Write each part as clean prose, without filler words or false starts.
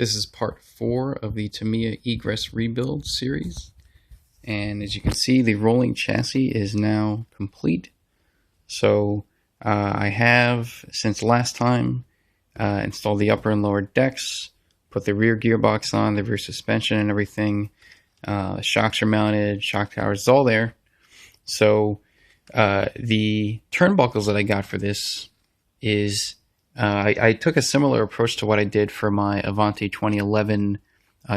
This is part 4 of the Tamiya Egress rebuild series, and as you can see, the rolling chassis is now complete. So I have, since last time, installed the upper and lower decks, put the rear gearbox on, the rear suspension and everything. Shocks are mounted, shock towers, it's all there. So the turnbuckles that I got for this is I took a similar approach to what I did for my Avanti 2011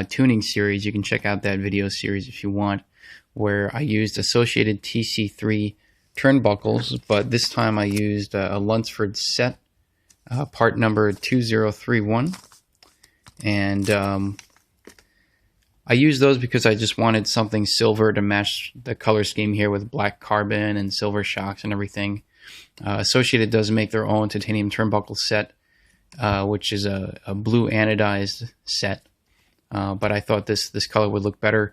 tuning series. You can check out that video series if you want, where I used associated TC3 turnbuckles, but this time I used a Lunsford set, part number 2031, and I used those because I just wanted something silver to match the color scheme here with black carbon and silver shocks and everything. Associated does make their own titanium turnbuckle set, which is a blue anodized set, but I thought this color would look better.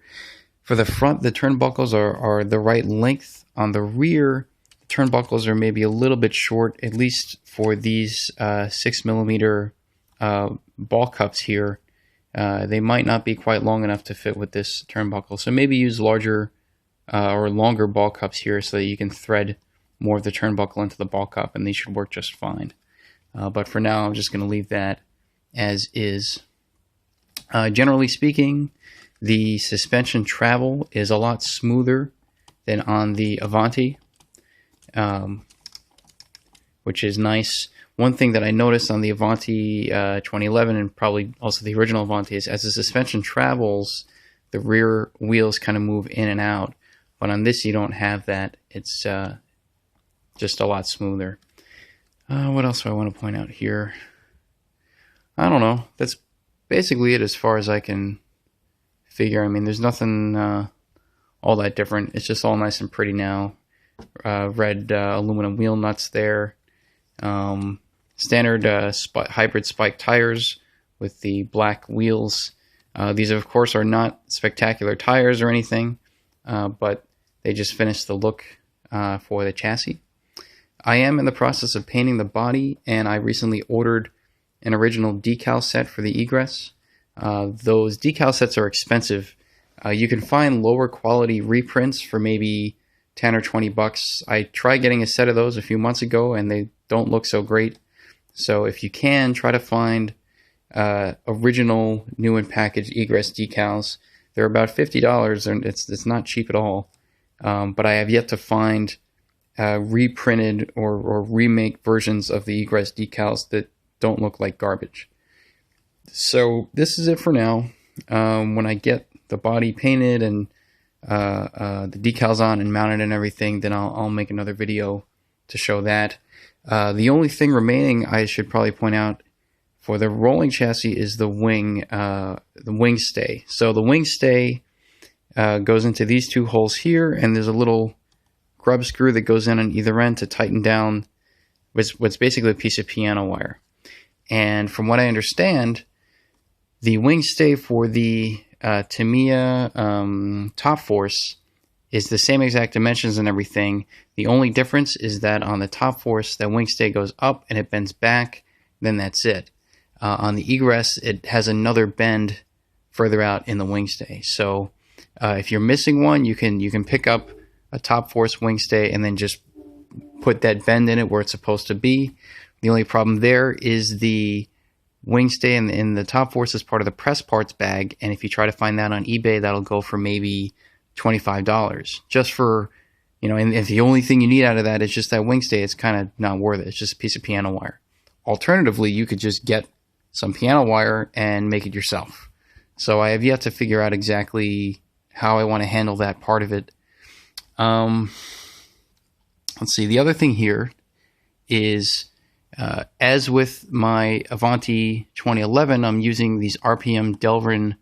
For the front, the turnbuckles are the right length. On the rear, the turnbuckles are maybe a little bit short, at least for these 6mm ball cups here. They might not be quite long enough to fit with this turnbuckle, so maybe use larger or longer ball cups here so that you can thread more of the turnbuckle into the ball cup, and these should work just fine. But for now, I'm just going to leave that as is. Generally speaking, the suspension travel is a lot smoother than on the Avanti, which is nice. One thing that I noticed on the Avanti 2011 and probably also the original Avanti is as the suspension travels, the rear wheels kind of move in and out. But on this, you don't have that. It's just a lot smoother. What else do I want to point out here? I don't know. That's basically it as far as I can figure. I mean, there's nothing all that different. It's just all nice and pretty now. Red aluminum wheel nuts there. Standard hybrid spike tires with the black wheels. These, of course, are not spectacular tires or anything, but they just finish the look for the chassis. I am in the process of painting the body, and I recently ordered an original decal set for the Egress. Those decal sets are expensive. You can find lower quality reprints for maybe 10 or 20 bucks. I tried getting a set of those a few months ago, and they don't look so great. So if you can, try to find original new and packaged Egress decals. They're about $50, and it's not cheap at all. But I have yet to find reprinted or remake versions of the Egress decals that don't look like garbage. So this is it for now. When I get the body painted and the decals on and mounted and everything, then I'll make another video to show that. The only thing remaining I should probably point out for the rolling chassis is the wing stay. So the wing stay goes into these two holes here, and there's a little grub screw that goes in on either end to tighten down what's basically a piece of piano wire. And from what I understand, the wing stay for the Tamiya Top Force is the same exact dimensions and everything. The only difference is that on the Top Force, that wing stay goes up and it bends back, then that's it. On the Egress, it has another bend further out in the wing stay. So if you're missing one, you can pick up a Top Force wing stay and then just put that bend in it where it's supposed to be. The only problem there is the wing stay in the Top Force is part of the press parts bag, and if you try to find that on eBay, that'll go for maybe $25 just for, and if the only thing you need out of that is just that wing stay, it's kind of not worth it. It's just a piece of piano wire. Alternatively, you could just get some piano wire and make it yourself. So I have yet to figure out exactly how I want to handle that part of it. Let's see. The other thing here is, as with my Avanti 2011, I'm using these RPM Delrin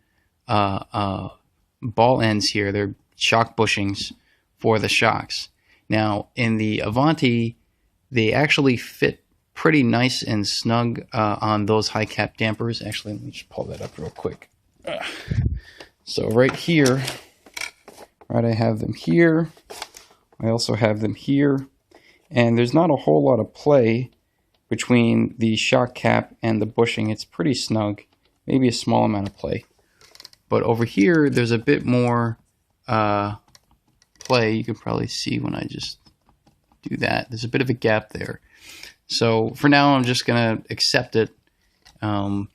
ball ends here. They're shock bushings for the shocks. Now, in the Avanti, they actually fit pretty nice and snug on those high cap dampers. Actually, let me just pull that up real quick. So right here, right, I have them here. I also have them here. And there's not a whole lot of play between the shock cap and the bushing. It's pretty snug. maybe a small amount of play. But over here, there's a bit more play. You can probably see when I just do that. There's a bit of a gap there. So for now, I'm just going to accept it. I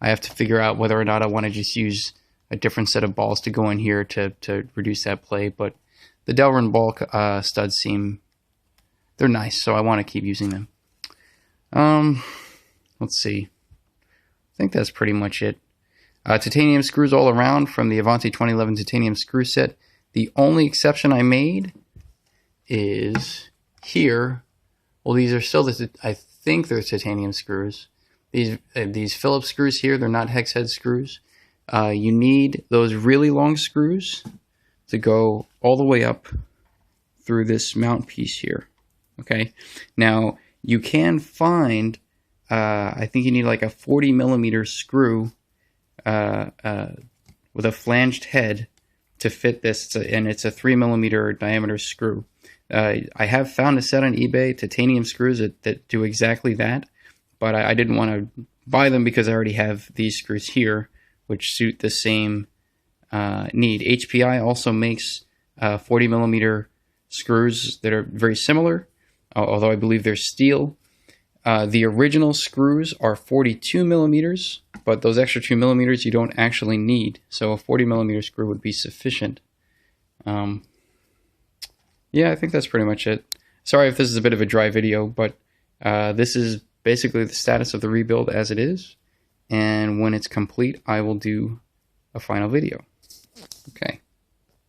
have to figure out whether or not I want to just use a different set of balls to go in here to reduce that play. But the Delrin ball studs they're nice, so I want to keep using them. Let's see. I think that's pretty much it. Titanium screws all around from the Avanti 2011 titanium screw set. The only exception I made is here. Well, these are still I think they're titanium screws. These Phillips screws here, they're not hex head screws. You need those really long screws to go all the way up through this mount piece here. Okay. Now you can find, I think you need like a 40 millimeter screw with a flanged head to fit this, and it's a 3 millimeter diameter screw. I have found a set on eBay, titanium screws that do exactly that, but I didn't want to buy them because I already have these screws here, which suit the same need. HPI also makes 40 millimeter screws that are very similar, although I believe they're steel. The original screws are 42 millimeters, but those extra 2 millimeters you don't actually need. So a 40 millimeter screw would be sufficient. Yeah, I think that's pretty much it. Sorry if this is a bit of a dry video, but this is basically the status of the rebuild as it is. And when it's complete, I will do a final video. Okay.